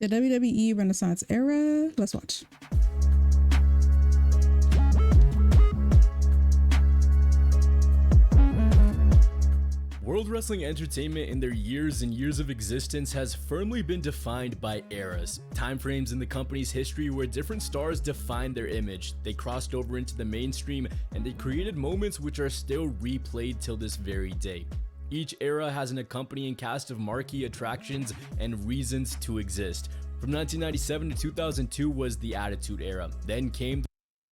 The WWE Renaissance Era. Let's watch. World Wrestling Entertainment in their years and years of existence has firmly been defined by eras, time frames in the company's history where different stars defined their image. They crossed over into the mainstream and they created moments which are still replayed till this very day. Each era has an accompanying cast of marquee attractions and reasons to exist. From 1997 to 2002 was the Attitude Era, then came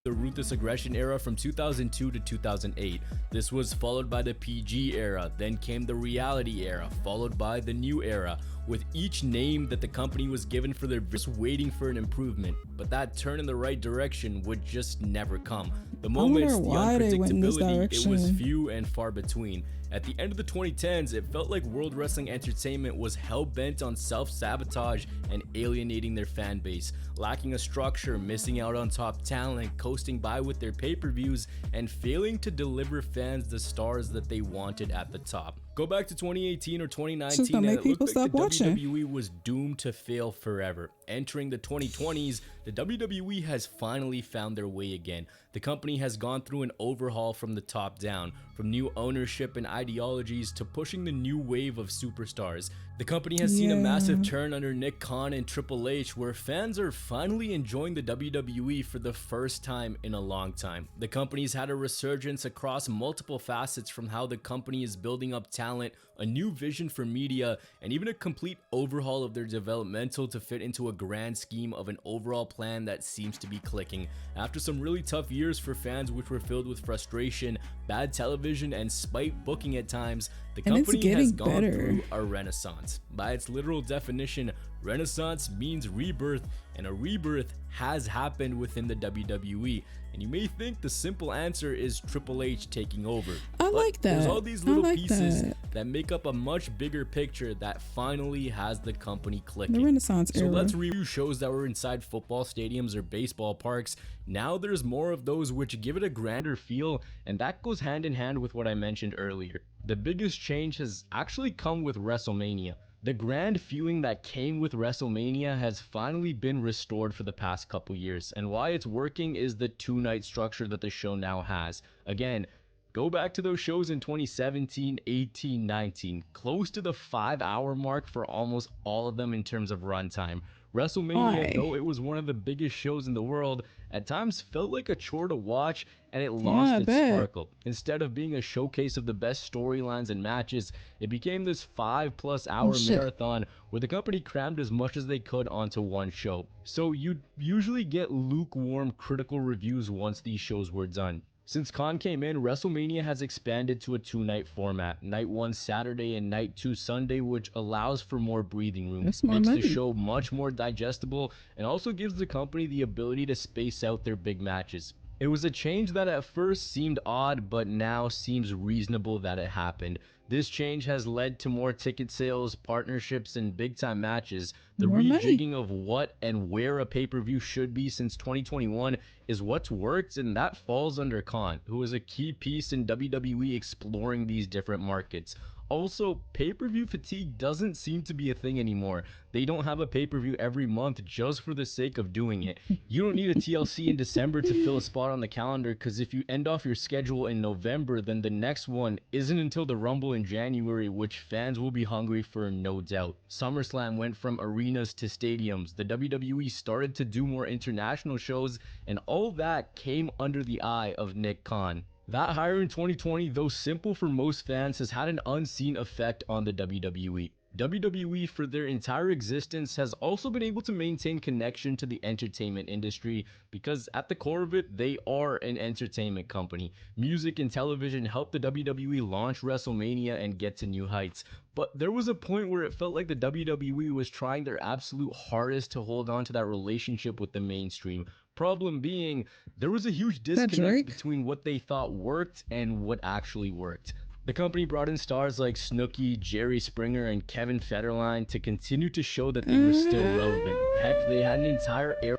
the Ruthless Aggression Era from 2002 to 2008. This was followed by the PG Era, then came the Reality Era, followed by the New Era, with each name that the company was given for their just waiting for an improvement, but that turn in the right direction would just never come. The moments, the unpredictability, it was few and far between. At the end of the 2010s, it felt like World Wrestling Entertainment was hell-bent on self-sabotage and alienating their fan base, lacking a structure, missing out on top talent, coasting by with their pay-per-views, and failing to deliver fans the stars that they wanted at the top. Go back to 2018 or 2019 and it looked like the WWE was doomed to fail forever. Entering the 2020s, the WWE has finally found their way again. The company has gone through an overhaul from the top down, from new ownership and ideologies to pushing the new wave of superstars. The company has seen a massive turn under Nick Khan and Triple H, where fans are finally enjoying the WWE for the first time in a long time. The company's had a resurgence across multiple facets, from how the company is building up talent, a new vision for media, and even a complete overhaul of their developmental to fit into a grand scheme of an overall plan that seems to be clicking. After some really tough years for fans which were filled with frustration, bad television, and spite booking at times, the company has gone through a renaissance. By its literal definition, renaissance means rebirth, and a rebirth has happened within the WWE. And you may think the simple answer is Triple H taking over. I like that. There's all these little pieces that make up a much bigger picture that finally has the company clicking. The Renaissance Era. So let's review shows that were inside football stadiums or baseball parks. Now there's more of those which give it a grander feel, and that goes hand in hand with what I mentioned earlier. The biggest change has actually come with WrestleMania. The grand feeling that came with WrestleMania has finally been restored for the past couple years, and why it's working is the two-night structure that the show now has. Again, go back to those shows in 2017, 18, 19, close to the 5-hour mark for almost all of them in terms of runtime. WrestleMania, though it was one of the biggest shows in the world, at times felt like a chore to watch, and it lost its sparkle. Instead of being a showcase of the best storylines and matches, it became this 5+ hour marathon where the company crammed as much as they could onto one show. So you'd usually get lukewarm critical reviews once these shows were done. Since Khan came in, WrestleMania has expanded to a 2-night format, night 1 Saturday and night 2 Sunday, which allows for more breathing room, makes the show much more digestible, and also gives the company the ability to space out their big matches. It was a change that at first seemed odd, but now seems reasonable that it happened. This change has led to more ticket sales, partnerships, and big-time matches. The rejigging of what and where a pay-per-view should be since 2021 is what's worked, and that falls under Khan, who is a key piece in WWE exploring these different markets. Also, pay-per-view fatigue doesn't seem to be a thing anymore. They don't have a pay-per-view every month just for the sake of doing it. You don't need a TLC in December to fill a spot on the calendar, because if you end off your schedule in November, then the next one isn't until the Rumble in January, which fans will be hungry for, no doubt. SummerSlam went from arenas to stadiums. The WWE started to do more international shows, and all that came under the eye of Nick Khan. That hire in 2020, though simple for most fans, has had an unseen effect on the WWE. WWE, for their entire existence, has also been able to maintain connection to the entertainment industry, because at the core of it, they are an entertainment company. Music and television helped the WWE launch WrestleMania and get to new heights. But there was a point where it felt like the WWE was trying their absolute hardest to hold on to that relationship with the mainstream. Problem being, there was a huge disconnect between what they thought worked and what actually worked. The company brought in stars like Snooki, Jerry Springer, and Kevin Federline to continue to show that they were still relevant. Heck, they had an entire era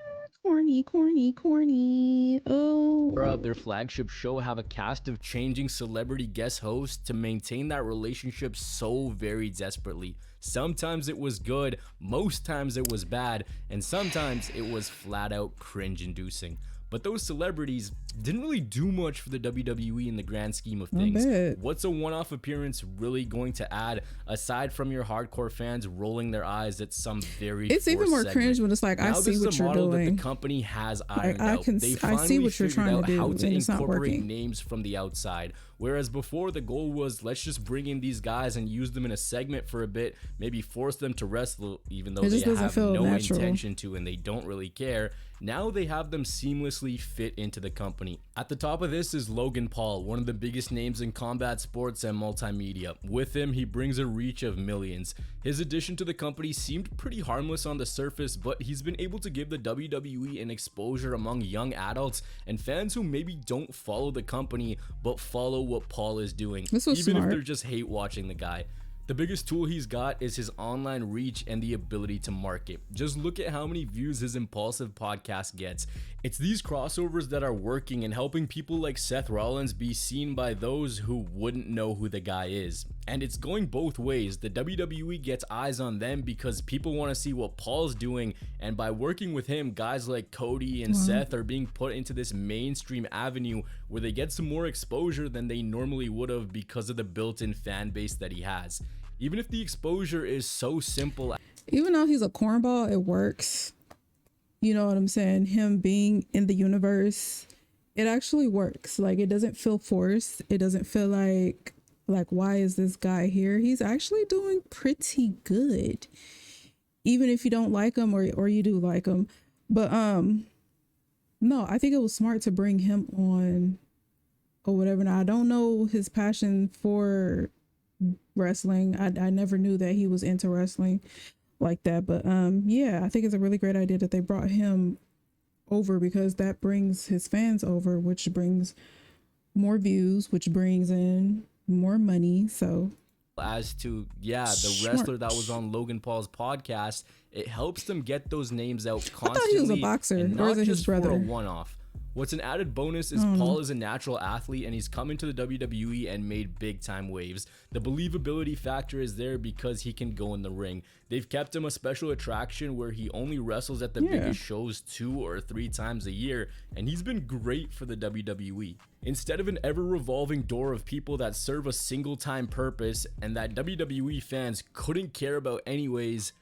corny. Oh. Of their flagship show have a cast of changing celebrity guest hosts to maintain that relationship so very desperately. Sometimes it was good, most times it was bad, and sometimes it was flat out cringe inducing. But those celebrities didn't really do much for the WWE in the grand scheme of things. What's a one-off appearance really going to add, aside from your hardcore fans rolling their eyes at some very It's even more segment? cringe when it's like, I see what you're doing. That the company has ironed out. They I see what you're trying to do, how to and it's not incorporate working. names from the outside. Whereas before, the goal was, let's just bring in these guys and use them in a segment for a bit, maybe force them to wrestle, even though they have no intention to and they don't really care. Now they have them seamlessly fit into the company. At the top of this is Logan Paul, one of the biggest names in combat sports and multimedia. With him, he brings a reach of millions. His addition to the company seemed pretty harmless on the surface, but he's been able to give the WWE an exposure among young adults and fans who maybe don't follow the company but follow what Paul is doing, even if they're just hate watching the guy. The biggest tool he's got is his online reach and the ability to market. Just look at how many views his Impulsive podcast gets. It's these crossovers that are working and helping people like Seth Rollins be seen by those who wouldn't know who the guy is. And it's going both ways. The WWE gets eyes on them because people want to see what Paul's doing, and by working with him, guys like Cody and Seth are being put into this mainstream avenue where they get some more exposure than they normally would have because of the built-in fan base that he has. Even if the exposure is so simple. Even though he's a cornball, it works. You know what I'm saying? Him being in the universe, it actually works. Like, it doesn't feel forced. It doesn't feel like why is this guy here? He's actually doing pretty good. Even if you don't like him or you do like him. But no, I think it was smart to bring him on or whatever. Now, I don't know his passion for wrestling. I never knew that he was into wrestling like that, but yeah, I think it's a really great idea that they brought him over, because that brings his fans over, which brings more views, which brings in more money. So as to the wrestler that was on Logan Paul's podcast, it helps them get those names out constantly. I thought he was a boxer, and or not is it his just brother? for a one-off. What's an added bonus is Paul is a natural athlete and he's come into the WWE and made big time waves. The believability factor is there because he can go in the ring. They've kept him a special attraction where he only wrestles at the biggest shows 2 or 3 times a year, and he's been great for the WWE. Instead of an ever revolving door of people that serve a single time purpose and that WWE fans couldn't care about anyways,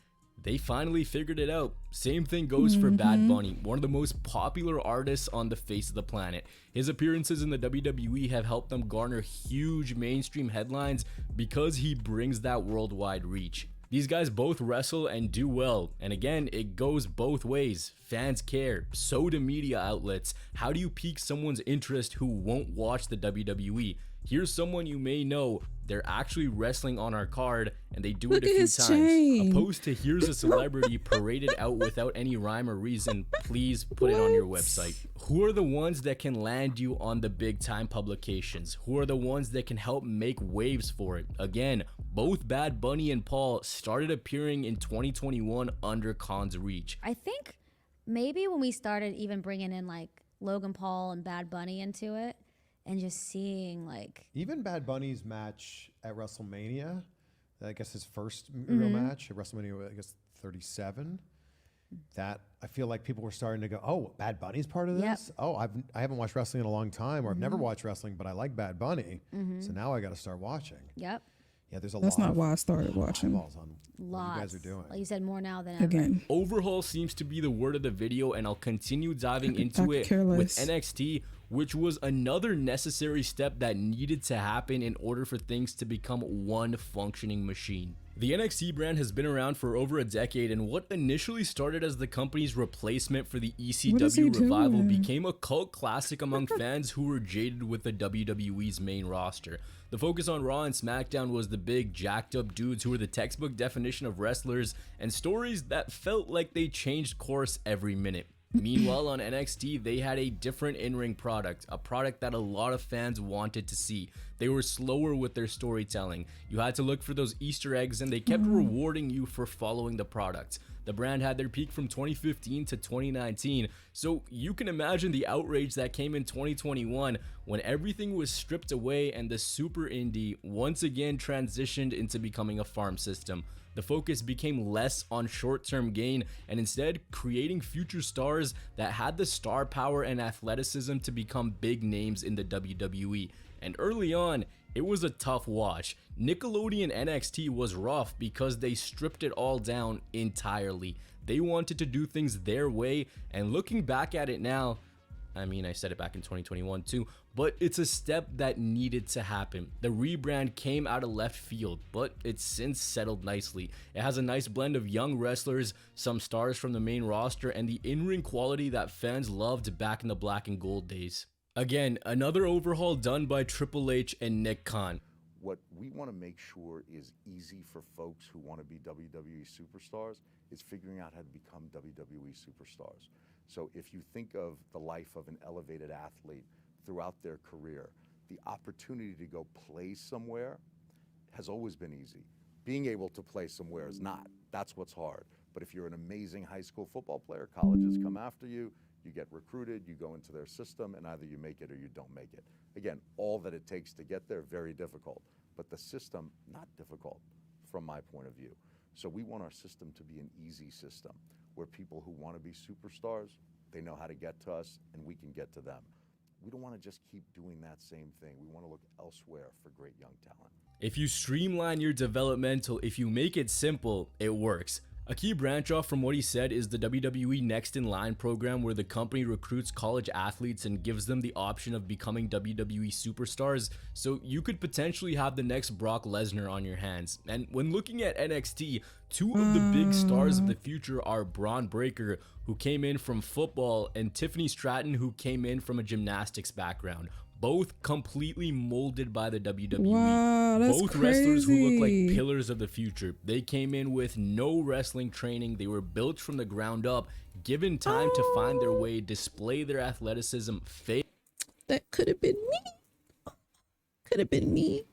they finally figured it out. Same thing goes for Bad Bunny, one of the most popular artists on the face of the planet. His appearances in the WWE have helped them garner huge mainstream headlines because he brings that worldwide reach. These guys both wrestle and do well, and again, it goes both ways. Fans care, so do media outlets. How do you pique someone's interest who won't watch the WWE? Here's someone you may know, they're actually wrestling on our card, and they do it a few times. Opposed to here's a celebrity paraded out without any rhyme or reason. Please put it on your website. Who are the ones that can land you on the big time publications? Who are the ones that can help make waves for it? Again, both Bad Bunny and Paul started appearing in 2021 under Khan's reach. I think maybe when we started even bringing in like Logan Paul and Bad Bunny into it, and just seeing like even Bad Bunny's match at WrestleMania, I guess his first real match at WrestleMania, I guess 37. That I feel like people were starting to go, oh, Bad Bunny's part of this. Oh, I haven't watched wrestling in a long time, or I've never watched wrestling, but I like Bad Bunny, so now I got to start watching. Yep. Yeah, there's a lot. That's not why I started watching. On what you guys are doing. Like you said, more now than ever. Again, overhaul seems to be the word of the video, and I'll continue diving into it with NXT, which was another necessary step that needed to happen in order for things to become one functioning machine. The NXT brand has been around for over a decade, and what initially started as the company's replacement for the ECW revival became a cult classic among fans who were jaded with the WWE's main roster. The focus on Raw and SmackDown was the big, jacked up dudes who were the textbook definition of wrestlers, and stories that felt like they changed course every minute. Meanwhile, on NXT, they had a different in-ring product, a product that a lot of fans wanted to see. They were slower with their storytelling. You had to look for those Easter eggs, and they kept rewarding you for following the product. The brand had their peak from 2015 to 2019, so you can imagine the outrage that came in 2021 when everything was stripped away and the super indie once again transitioned into becoming a farm system. The focus became less on short-term gain and instead creating future stars that had the star power and athleticism to become big names in the WWE. And early on, it was a tough watch. Nickelodeon NXT was rough because they stripped it all down entirely. They wanted to do things their way, and looking back at it now, I mean, I said it back in 2021 too, but it's a step that needed to happen. The rebrand came out of left field, but it's since settled nicely. It has a nice blend of young wrestlers, some stars from the main roster, and the in-ring quality that fans loved back in the black and gold days. Again, another overhaul done by Triple H and Nick Khan. What we want to make sure is easy for folks who want to be WWE superstars is figuring out how to become WWE superstars. So if you think of the life of an elevated athlete throughout their career, the opportunity to go play somewhere has always been easy. Being able to play somewhere is not. That's what's hard. But if you're an amazing high school football player, colleges come after you, you get recruited, you go into their system, and either you make it or you don't make it. Again, all that it takes to get there, very difficult. But the system, not difficult from my point of view. So we want our system to be an easy system where people who want to be superstars, they know how to get to us and we can get to them. We don't want to just keep doing that same thing. We want to look elsewhere for great young talent. If you streamline your developmental, if you make it simple, it works. A key branch off from what he said is the WWE Next in Line program, where the company recruits college athletes and gives them the option of becoming WWE superstars, so you could potentially have the next Brock Lesnar on your hands. And when looking at NXT, two of the big stars of the future are Braun Breaker, who came in from football, and Tiffany Stratton, who came in from a gymnastics background. Both completely molded by the WWE. Wow, that's Both crazy. wrestlers who look like pillars of the future. They came in with no wrestling training. They were built from the ground up, given time to find their way, display their athleticism, That could have been me. Could have been me.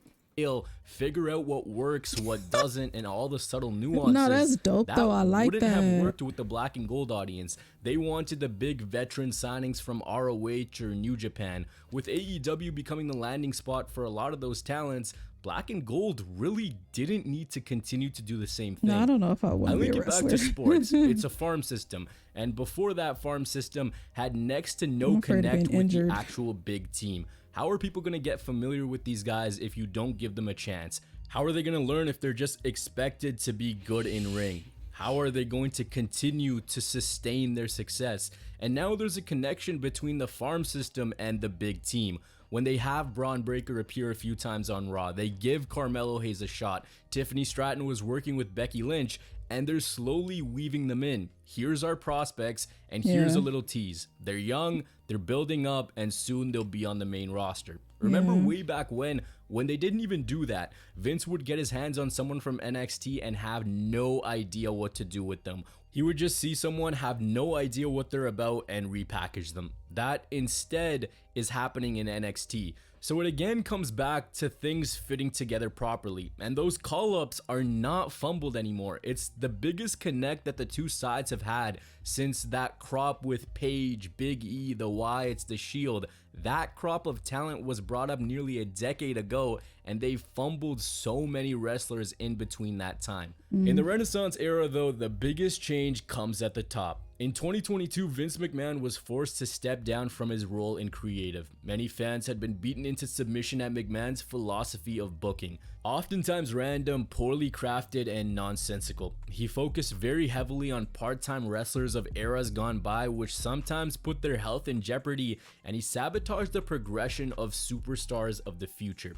figure out what works, what doesn't, and all the subtle nuances. No, that's dope though. I like wouldn't that. have worked with the black and gold audience. They wanted the big veteran signings from ROH or New Japan. With AEW becoming the landing spot for a lot of those talents, black and gold really didn't need to continue to do the same thing. No, I don't know if I want I to be link a it back wrestler. to sports. It's a farm system, and before that farm system had next to no I'm afraid of connect being with injured. the actual big team. How are people going to get familiar with these guys if you don't give them a chance? How are they going to learn if they're just expected to be good in ring? How are they going to continue to sustain their success? And now there's a connection between the farm system and the big team. When they have Braun Breaker appear a few times on Raw, they give Carmelo Hayes a shot. Tiffany Stratton was working with Becky Lynch, and they're slowly weaving them in. Here's our prospects, and here's a little tease. They're young, they're building up, and soon they'll be on the main roster. Remember way back when they didn't even do that, Vince would get his hands on someone from NXT and have no idea what to do with them. He would just see someone, have no idea what they're about, and repackage them. That instead is happening in NXT. So it again comes back to things fitting together properly, and those call-ups are not fumbled anymore. It's the biggest connect that the two sides have had since that crop with Paige, Big E, the Wyatts, the Shield. That crop of talent was brought up nearly a decade ago, and they fumbled so many wrestlers in between that time. In the Renaissance era though, the biggest change comes at the top. In 2022, Vince McMahon was forced to step down from his role in creative. Many fans had been beaten into submission at McMahon's philosophy of booking. Oftentimes random, poorly crafted, and nonsensical. He focused very heavily on part-time wrestlers of eras gone by, which sometimes put their health in jeopardy, and he sabotaged the progression of superstars of the future.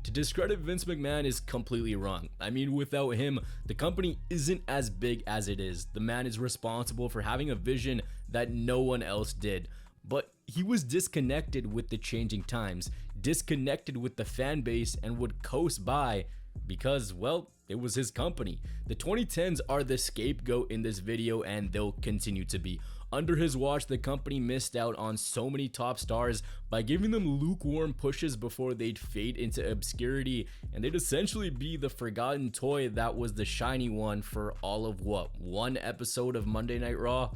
To discredit Vince McMahon is completely wrong. I mean, without him, the company isn't as big as it is. The man is responsible for having a vision that no one else did. But he was disconnected with the changing times, disconnected with the fan base, and would coast by because, well, it was his company. The 2010s are the scapegoat in this video, and they'll continue to be. Under his watch, the company missed out on so many top stars by giving them lukewarm pushes before they'd fade into obscurity, and they'd essentially be the forgotten toy that was the shiny one for all of one episode of Monday Night Raw?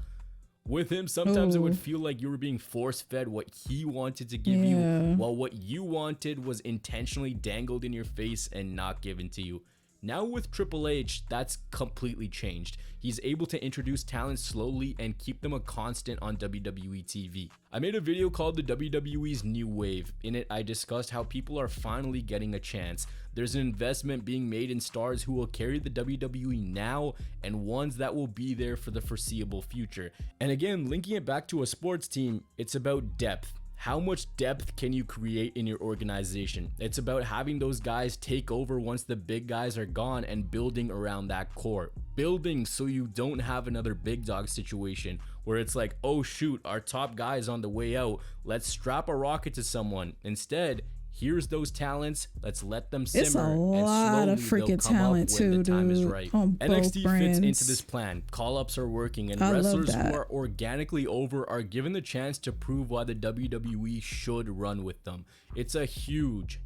With him, sometimes it would feel like you were being force-fed what he wanted to give you, while what you wanted was intentionally dangled in your face and not given to you. Now with Triple H, that's completely changed. He's able to introduce talent slowly and keep them a constant on WWE TV. I made a video called the WWE's New Wave. In it, I discussed how people are finally getting a chance. There's an investment being made in stars who will carry the WWE now and ones that will be there for the foreseeable future. And again, linking it back to a sports team, it's about depth. How much depth can you create in your organization? It's about having those guys take over once the big guys are gone and building around that core. Building so you don't have another big dog situation where it's like, oh shoot, our top guy is on the way out. Let's strap a rocket to someone. Instead, here's those talents. Let's let them simmer. It's a lot of freaking talent too, dude. Right. On NXT both brands. fits into this plan. Call-ups are working, and I love wrestlers that. who are organically over are given the chance to prove why the WWE should run with them. It's a huge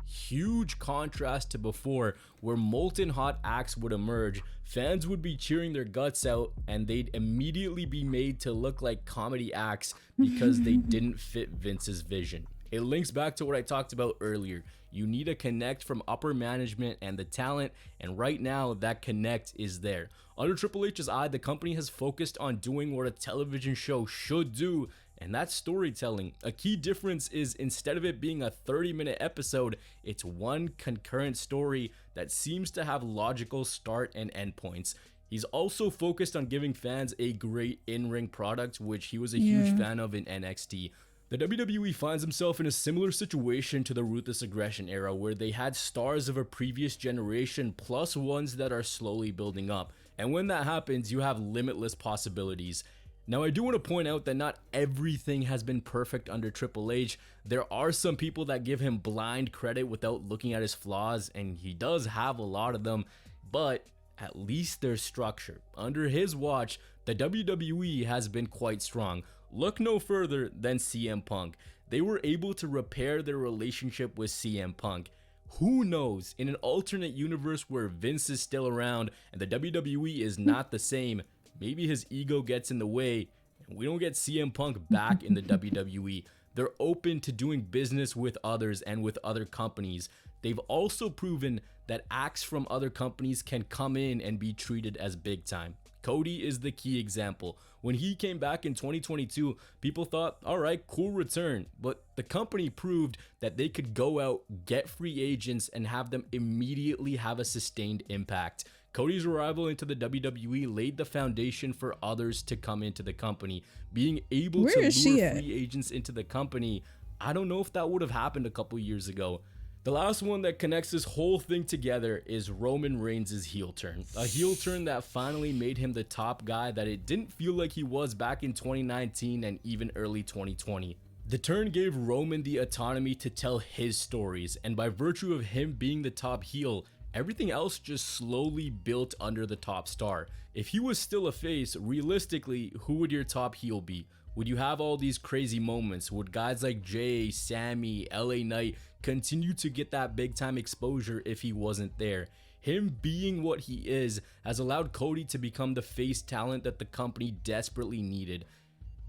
contrast to before, where molten hot acts would emerge, fans would be cheering their guts out, and they'd immediately be made to look like comedy acts because they didn't fit Vince's vision. It links back to what I talked about earlier. You need a connect from upper management and the talent, and right now that connect is there. Under Triple H's eye, the company has focused on doing what a television show should do, and that's storytelling. A key difference is instead of it being a 30-minute episode, it's one concurrent story that seems to have logical start and end points. He's also focused on giving fans a great in-ring product, which he was a huge fan of in NXT. The WWE finds himself in a similar situation to the Ruthless Aggression era, where they had stars of a previous generation plus ones that are slowly building up. And when that happens, you have limitless possibilities. Now, I do want to point out that not everything has been perfect under Triple H. There are some people that give him blind credit without looking at his flaws, and he does have a lot of them, but at least there's structure. Under his watch, the WWE has been quite strong. Look no further than CM Punk. They were able to repair their relationship with CM Punk. Who knows, in an alternate universe where Vince is still around and the WWE is not the same, maybe his ego gets in the way and we don't get CM Punk back in the WWE. They're open to doing business with others and with other companies. They've also proven that acts from other companies can come in and be treated as big time. Cody is the key example. When he came back in 2022, people thought, all right, cool return. But the company proved that they could go out, get free agents, and have them immediately have a sustained impact. Cody's arrival into the WWE laid the foundation for others to come into the company. Being able to lure free agents into the company, I don't know if that would have happened a couple years ago. The last one that connects this whole thing together is Roman Reigns' heel turn. A heel turn that finally made him the top guy that it didn't feel like he was back in 2019 and even early 2020. The turn gave Roman the autonomy to tell his stories, and by virtue of him being the top heel, everything else just slowly built under the top star. If he was still a face, realistically, who would your top heel be? Would you have all these crazy moments? Would guys like Jay, Sammy, LA Knight continue to get that big time exposure if he wasn't there? Him being what he is has allowed Cody to become the face talent that the company desperately needed.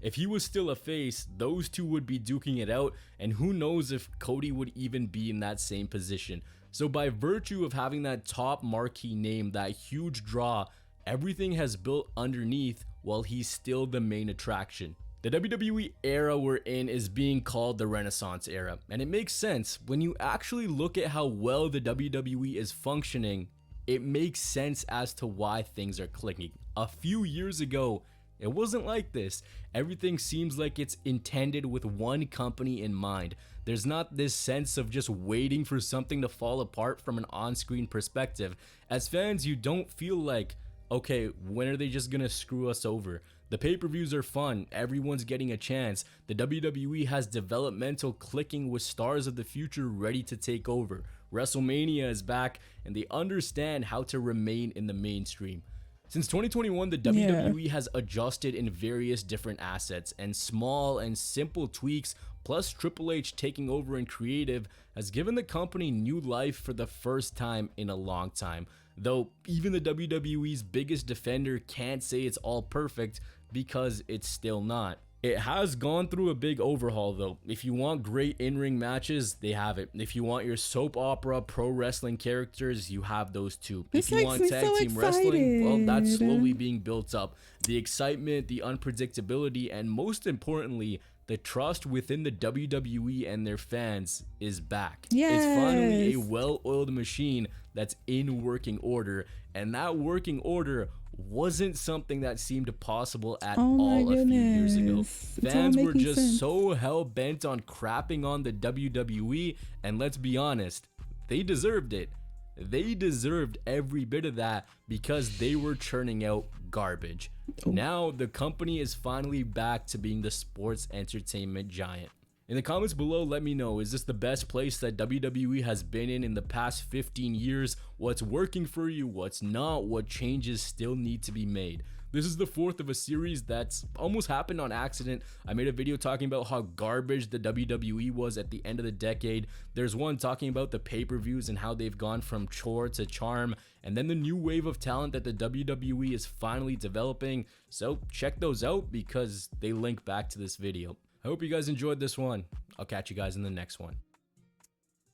If he was still a face, those two would be duking it out, and who knows if Cody would even be in that same position. So by virtue of having that top marquee name, that huge draw, everything has built underneath while he's still the main attraction. The WWE era we're in is being called the Renaissance Era, and it makes sense. When you actually look at how well the WWE is functioning, it makes sense as to why things are clicking. A few years ago, it wasn't like this. Everything seems like it's intended with one company in mind. There's not this sense of just waiting for something to fall apart from an on-screen perspective. As fans, you don't feel like, okay, when are they just gonna screw us over? The pay-per-views are fun, everyone's getting a chance. The WWE has developmental clicking with stars of the future ready to take over. WrestleMania is back, and they understand how to remain in the mainstream. Since 2021, the WWE has adjusted in various different assets, and small and simple tweaks, plus Triple H taking over in creative, has given the company new life for the first time in a long time. Though even the WWE's biggest defender can't say it's all perfect, because it's still not. It has gone through a big overhaul though. If you want great in-ring matches, they have it. If you want your soap opera pro wrestling characters, you have those too. If you want tag team wrestling, well, that's slowly being built up. The excitement, the unpredictability, and most importantly, the trust within the WWE and their fans is back. It's finally a well-oiled machine that's in working order, and that working order wasn't something that seemed possible at all a few years ago. Fans were just so hell-bent on crapping on the WWE, and let's be honest, they deserved it. They deserved every bit of that because they were churning out garbage. Now the company is finally back to being the sports entertainment giant. In the comments below, let me know, is this the best place that WWE has been in the past 15 years? What's working for you? What's not? What changes still need to be made? This is the fourth of a series that's almost happened on accident. I made a video talking about how garbage the WWE was at the end of the decade. There's one talking about the pay-per-views and how they've gone from chore to charm, and then the new wave of talent that the WWE is finally developing. So check those out because they link back to this video. I hope you guys enjoyed this one. I'll catch you guys in the next one.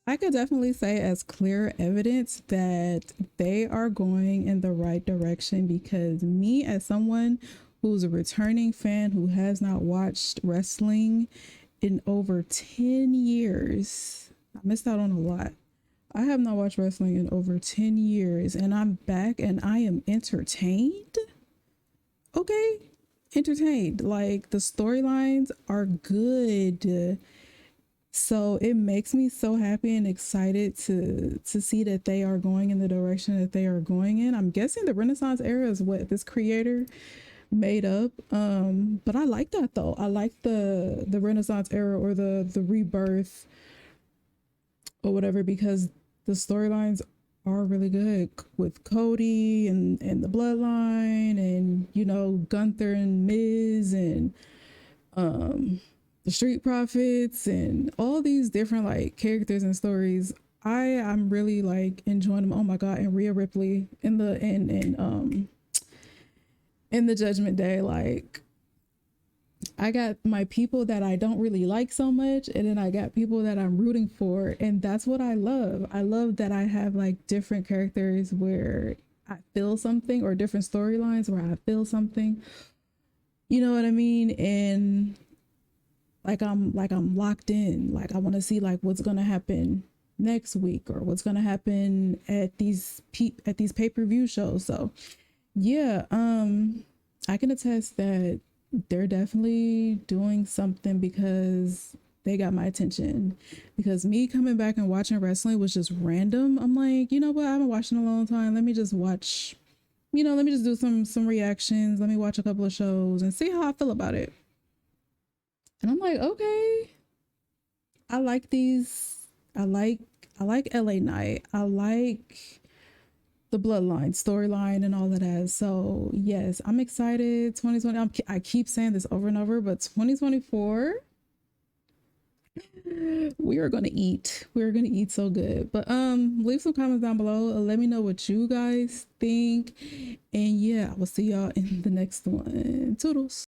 I could definitely say as clear evidence that they are going in the right direction, because me, as someone who's a returning fan who has not watched wrestling in over 10 years, I missed out on a lot. I have not watched wrestling in over 10 years, and I'm back and I am entertained. Okay, entertained. Like, the storylines are good. So it makes me so happy and excited to see that they are going in the direction that they are going in. I'm guessing the Renaissance Era is what this creator made up. But I like that though. I like the Renaissance Era, or the rebirth or whatever, because the storylines are really good with Cody and the Bloodline, and, you know, Gunther and Miz, and the Street Profits, and all these different like characters and stories. I'm really like enjoying them. Oh my god, and Rhea Ripley in the Judgment Day. Like, I got my people that I don't really like so much, and then I got people that I'm rooting for, and that's what I love. I love that I have like different characters where I feel something, or different storylines where I feel something. You know what I mean? And I'm locked in. Like, I want to see like what's gonna happen next week, or what's gonna happen at these pay-per-view shows. So yeah, I can attest that they're definitely doing something, because they got my attention. Because me coming back and watching wrestling was just random. I'm like, you know what, I haven't watched in a long time. Let me just watch, you know, let me just do some reactions. Let me watch a couple of shows and see how I feel about it. And I'm like, okay, I like these. I like LA Knight. I like the Bloodline storyline and all of that. So yes, I'm excited. 2020. I keep saying this over and over, but 2024, we are gonna eat. We're gonna eat so good. But leave some comments down below. Let me know what you guys think. And yeah, I will see y'all in the next one. Toodles.